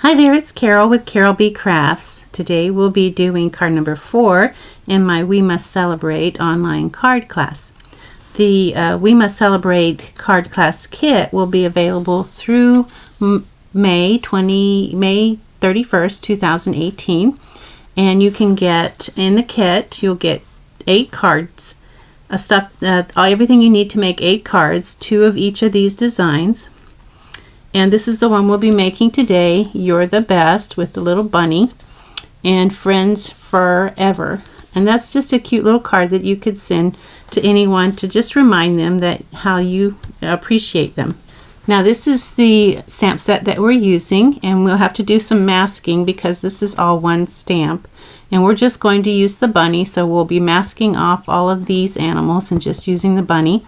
Hi there, it's Carol with Carol B Crafts. Today we'll be doing card number 4 in my We Must Celebrate online card class. The We Must Celebrate card class kit will be available through May 31st, 2018. And you can get, in the kit, you'll get 8 cards, everything you need to make 8 cards, 2 of each of these designs. And this is the one we'll be making today, You're the Best, with the little bunny, and Friends Forever. And that's just a cute little card that you could send to anyone to just remind them that how you appreciate them. Now this is the stamp set that we're using, and we'll have to do some masking because this is all one stamp. And we're just going to use the bunny, so we'll be masking off all of these animals and just using the bunny.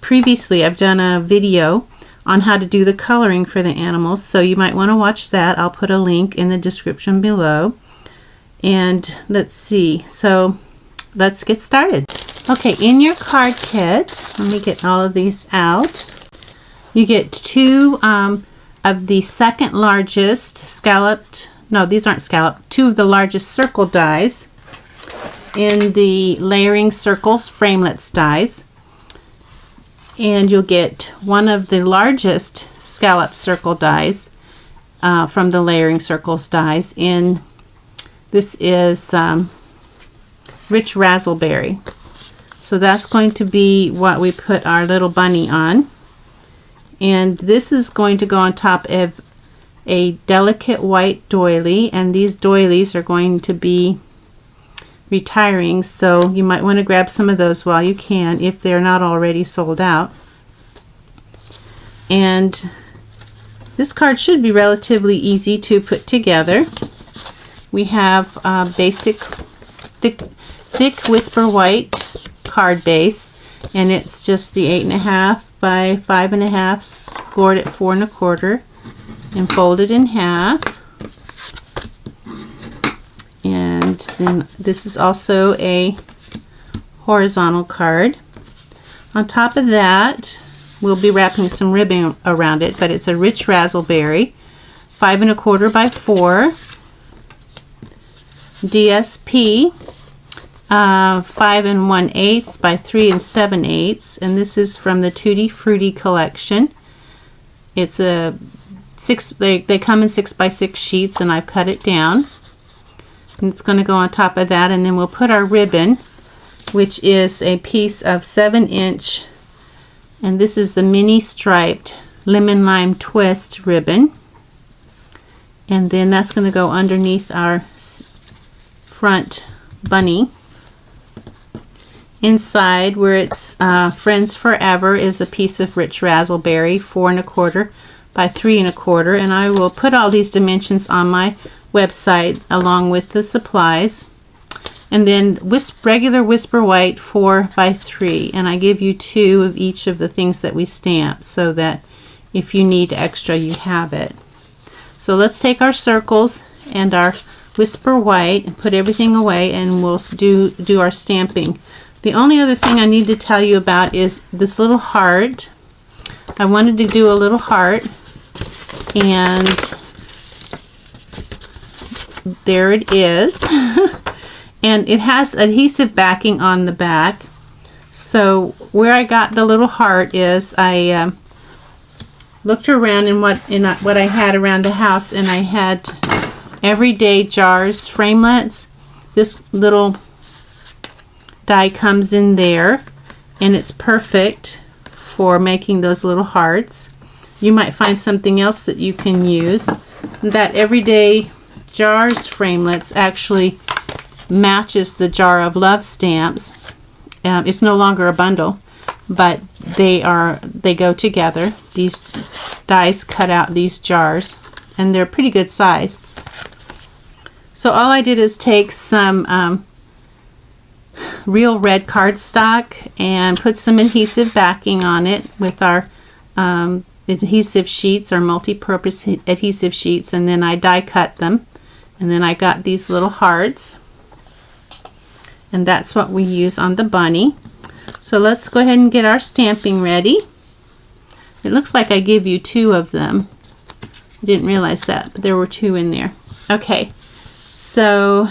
Previously I've done a video on how to do the coloring for the animals, so you might want to watch that. I'll put a link in the description below. And let's see, so let's get started. Okay, in your card kit, let me get all of these out. You get 2 of the second largest scalloped, no, these aren't scalloped, 2 of the largest circle dies in the layering circles framelits dies. And you'll get 1 of the largest scallop circle dies from the layering circles dies in, this is Rich Razzleberry. So that's going to be what we put our little bunny on. And this is going to go on top of a delicate white doily, and these doilies are going to be retiring, so you might want to grab some of those while you can if they're not already sold out. And this card should be relatively easy to put together. We have a basic thick Whisper White card base, and it's just the 8.5 by 5.5 scored at 4 1/4 and folded in half. And then this is also a horizontal card. On top of that, we'll be wrapping some ribbon around it, but it's a Rich Razzleberry, 5 1/4 by 4 DSP, 5 1/8 by 3 7/8, and this is from the TUTTI-FRUTTI collection. It's a 6. They come in 6 by 6 sheets, and I've cut it down. And it's going to go on top of that, and then we'll put our ribbon, which is a piece of 7-inch, and this is the mini striped lemon lime twist ribbon, and then that's going to go underneath our front bunny. Inside, where it's Friends Forever, is a piece of Rich Razzleberry, 4 1/4 by 3 1/4, and I will put all these dimensions on my website along with the supplies. And then regular Whisper White, 4 by 3, and I give you 2 of each of the things that we stamp so that if you need extra you have it. So let's take our circles and our Whisper White and put everything away, and we'll do our stamping. The only other thing I need to tell you about is this little heart. I wanted to do a little heart, and there it is. And it has adhesive backing on the back. So where I got the little heart is I looked around in what I had around the house, and I had everyday jars framelits. This little die comes in there, and it's perfect for making those little hearts. You might find something else that you can use. That everyday jars framelits actually matches the Jar of Love stamps. It's no longer a bundle, but they go together. These dies cut out these jars, and they're pretty good size. So all I did is take some real red cardstock and put some adhesive backing on it with our adhesive sheets, or multi-purpose adhesive sheets, and then I die cut them, and then I got these little hearts, and that's what we use on the bunny. So let's go ahead and get our stamping ready. It looks like I give you 2 of them, I didn't realize that, but there were 2 in there. Okay, so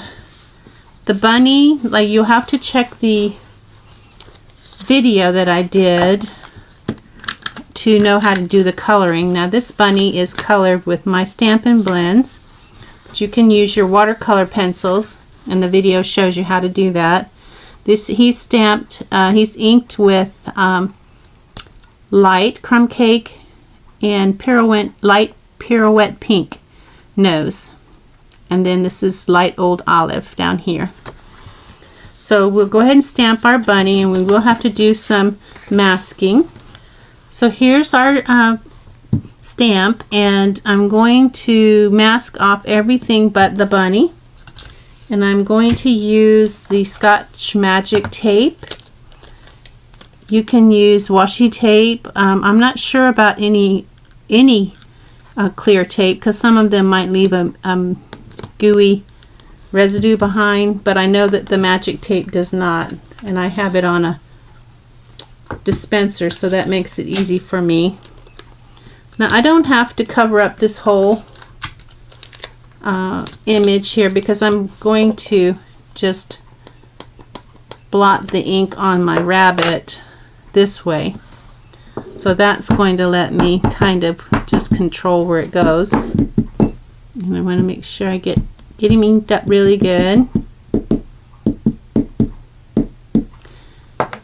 the bunny, like, you'll have to check the video that I did to know how to do the coloring. Now this bunny is colored with my Stampin' Blends, but you can use your watercolor pencils, and the video shows you how to do that. This he's stamped, he's inked with light crumb cake and light pirouette pink nose, and then this is light old olive down here. So we'll go ahead and stamp our bunny, and we will have to do some masking. So here's our stamp, and I'm going to mask off everything but the bunny, and I'm going to use the Scotch Magic tape. You can use washi tape. I'm not sure about any clear tape, because some of them might leave a gooey residue behind, but I know that the magic tape does not, and I have it on a dispenser, so that makes it easy for me. Now I don't have to cover up this whole image here, because I'm going to just blot the ink on my rabbit this way, so that's going to let me kind of just control where it goes. And I want to make sure I get him inked up really good.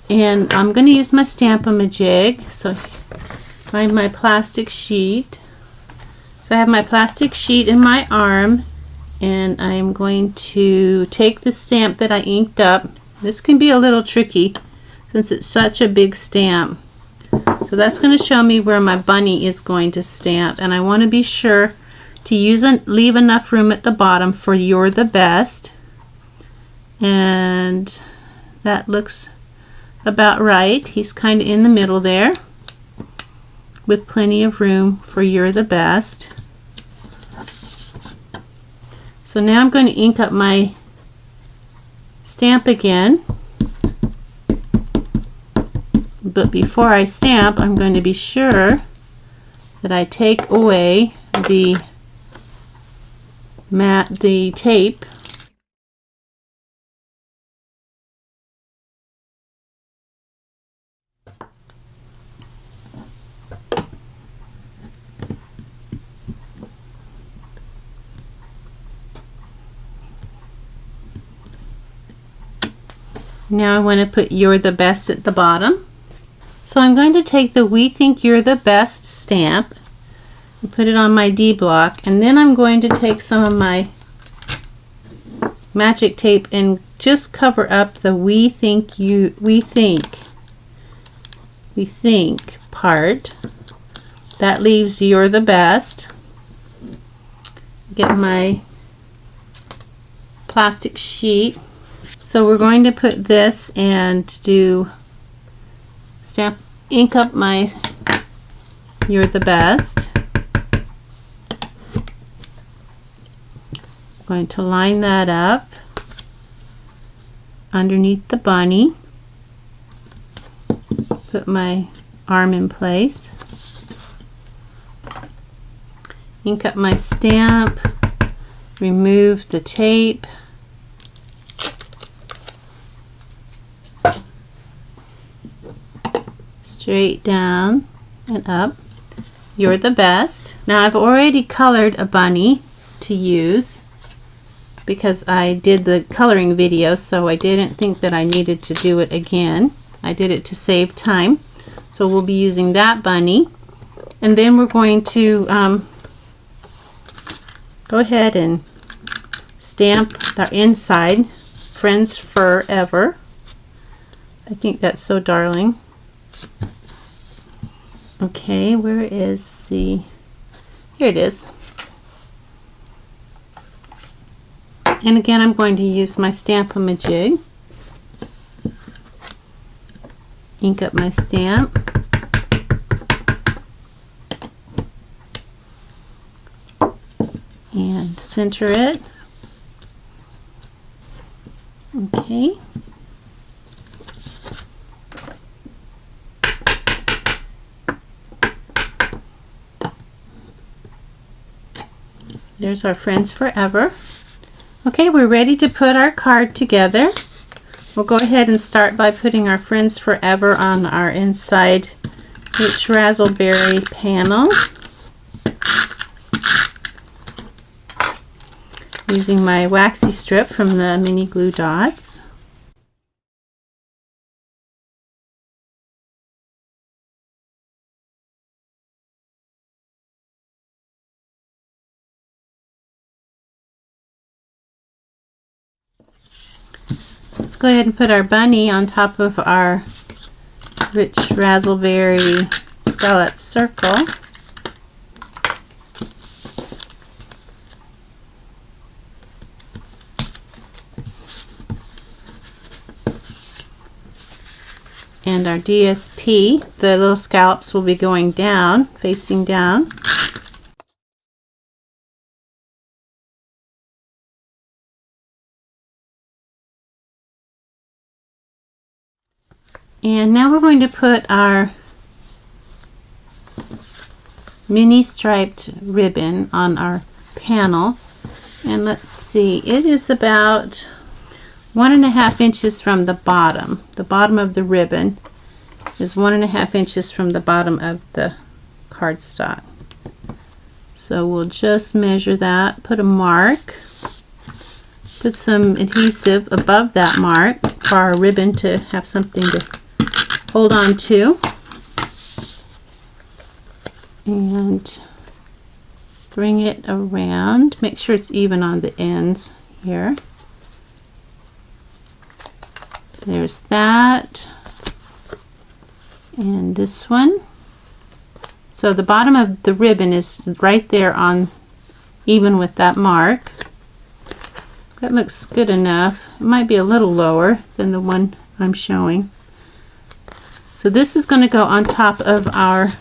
And I'm going to use my Stamp-A-Majig. So I have my plastic sheet. So I have my plastic sheet in my arm, and I'm going to take the stamp that I inked up. This can be a little tricky since it's such a big stamp. So that's going to show me where my bunny is going to stamp, and I want to be sure to leave enough room at the bottom for "You're the Best," and that looks about right. He's kind of in the middle there with plenty of room for "You're the Best." So now I'm going to ink up my stamp again, but before I stamp, I'm going to be sure that I take away the tape. Now I want to put "You're the Best" at the bottom. So I'm going to take the "We Think You're the Best" stamp and put it on my D block, and then I'm going to take some of my magic tape and just cover up the we think part. That leaves "You're the Best." Get my plastic sheet. So we're going to put this and ink up my "You're the Best." I'm going to line that up underneath the bunny. Put my arm in place. Ink up my stamp. Remove the tape. Straight down and up. "You're the Best." Now I've already colored a bunny to use because I did the coloring video, so I didn't think that I needed to do it again. I did it to save time. So we'll be using that bunny, and then we're going to go ahead and stamp our inside "Friends Forever." I think that's so darling. Okay, where is the... Here it is. And again, I'm going to use my Stamp-A-Majig. Ink up my stamp. And center it. Okay. There's our Friends Forever. Okay, we're ready to put our card together. We'll go ahead and start by putting our Friends Forever on our inside Rich Razzleberry panel. Using my waxy strip from the mini glue dots. Let's go ahead and put our bunny on top of our Rich Razzleberry scallop circle. And our DSP, the little scallops will be going down, facing down. And now we're going to put our mini striped ribbon on our panel. And let's see, it is about 1.5 inches from the bottom. The bottom of the ribbon is 1.5 inches from the bottom of the cardstock. So we'll just measure that, put a mark, put some adhesive above that mark for our ribbon to have something to hold on to, and bring it around. Make sure it's even on the ends here. There's that, and this one. So the bottom of the ribbon is right there on, even with that mark. That looks good enough. It might be a little lower than the one I'm showing. So this is going to go on top of our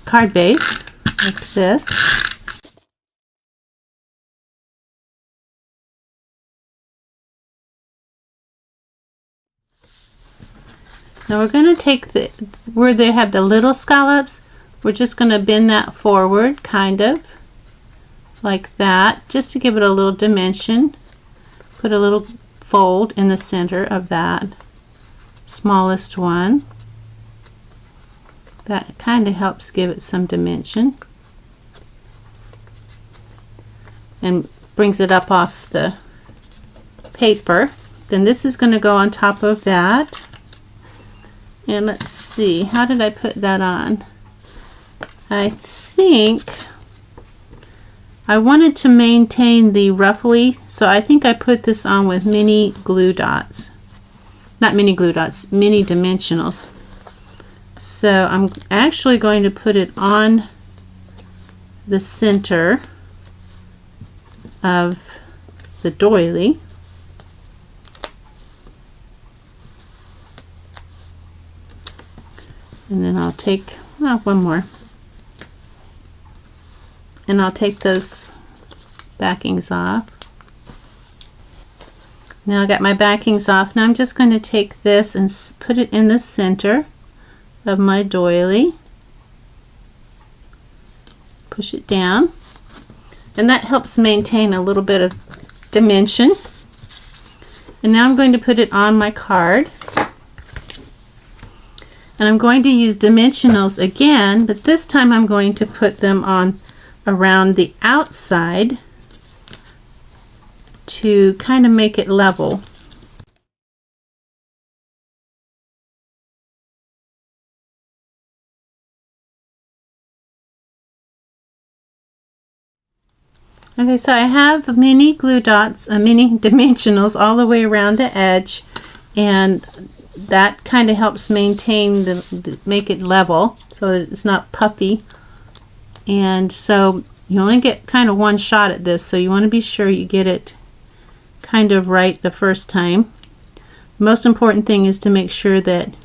card base, like this. Now we're going to take the, where they have the little scallops, we're just going to bend that forward, kind of, like that, just to give it a little dimension. Put a little fold in the center of that smallest one. That kind of helps give it some dimension. And brings it up off the paper. Then this is going to go on top of that. And let's see, how did I put that on? I think I wanted to maintain the ruffly, so I think I put this on with mini glue dots. Not mini glue dots, mini dimensionals. So I'm actually going to put it on the center of the doily. And then I'll take, one more. And I'll take those backings off. Now I got my backings off. Now I'm just going to take this and put it in the center of my doily. Push it down. And that helps maintain a little bit of dimension. And now I'm going to put it on my card. And I'm going to use dimensionals again, but this time I'm going to put them on around the outside to kind of make it level. Okay, so I have mini glue dots, mini dimensionals all the way around the edge, and that kind of helps maintain make it level so that it's not puffy. And so you only get kind of one shot at this, so you want to be sure you get it kind of right the first time. The most important thing is to make sure that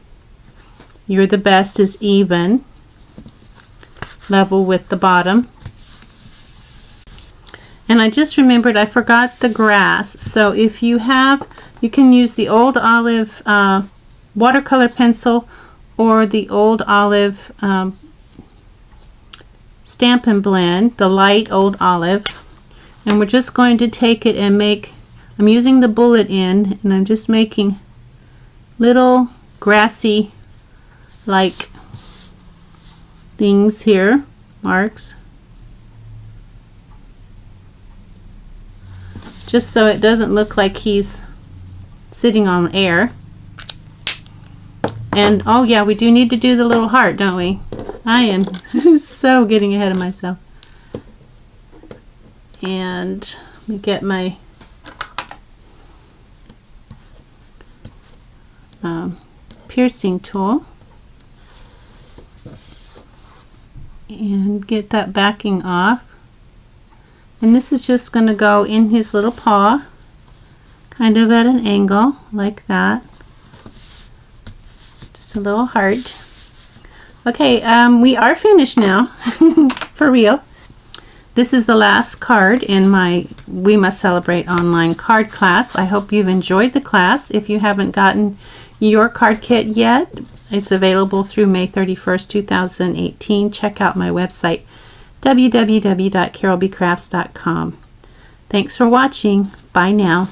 your the best is even, level with the bottom. And I just remembered I forgot the grass, so if you have, you can use the Old Olive watercolor pencil or the Old Olive Stampin' Blend, the light Old Olive. And we're just going to take it and make, I'm using the bullet end, and I'm just making little grassy like things here, marks, just so it doesn't look like he's sitting on air. And oh yeah, we do need to do the little heart, don't we? I am so getting ahead of myself. And let me get my piercing tool and get that backing off. And this is just going to go in his little paw, kind of at an angle like that. Just a little heart. Okay, we are finished now, for real. This is the last card in my We Must Celebrate online card class. I hope you've enjoyed the class. If you haven't gotten your card kit yet, it's available through May 31st, 2018. Check out my website, www.carolbcrafts.com. Thanks for watching. Bye now.